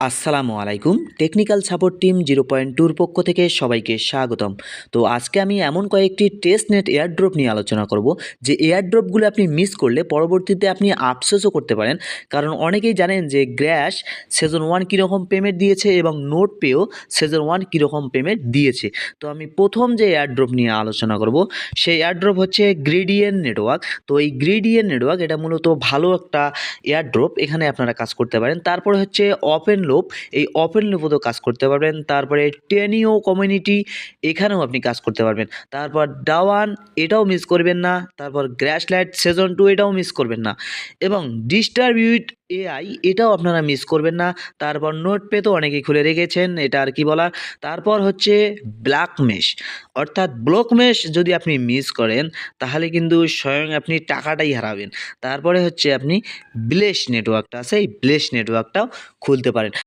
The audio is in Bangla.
আসসালামু আলাইকুম। টেকনিক্যাল সাপোর্ট টিম 0.2 পক্ষ থেকে সবাইকে স্বাগতম। তো আজকে আমি এমন কয়েকটি টেস্টনেট এয়ারড্রপ নিয়ে আলোচনা করব যে এয়ারড্রপগুলো আপনি মিস করলে পরবর্তীতে আপনি আফসোসও করতে পারেন। কারণ অনেকেই জানেন যে গ্র্যাশ সেজন 1 কীরকম পেমেন্ট দিয়েছে এবং নোট পেও সেজন 1 কীরকম পেমেন্ট দিয়েছে। তো আমি প্রথম যে এয়ারড্রপ নিয়ে আলোচনা করব সেই এয়ারড্রপ হচ্ছে গ্রেডিয়েন্ট নেটওয়ার্ক। তো এই গ্রেডিয়েন্ট নেটওয়ার্ক এটা মূলত ভালো একটা এয়ারড্রপ, এখানে আপনারা কাজ করতে পারেন। তারপরে হচ্ছে ওপেন লোপ, এই ওপেন লোপও কাজ করতে পারবেন। তারপরে টেনিও কমিউনিটি, এখানেও আপনি কাজ করতে পারবেন। তারপর ডাওয়ান, এটাও মিস করবেন না। তারপর গ্র্যাশলাইট সেজন 2, এটাও মিস করবেন না। এবং ডিস্ট্রিবিউট এআই, এটাও আপনারা মিস করবেন না। তারপর নোট পে তো অনেকেই খুলে রেখেছেন, এটা আর কি বলার। তারপর হচ্ছে ব্ল্যাক মেশ, অর্থাৎ ব্লক মেশ যদি আপনি মিস করেন তাহলে কিন্তু স্বয়ং আপনি টাকাটাই হারাবেন। তারপরে হচ্ছে আপনি ব্লেশ নেটওয়ার্কটা আছে, এই ব্লেশ নেটওয়ার্কটাও খুলতে পারেন।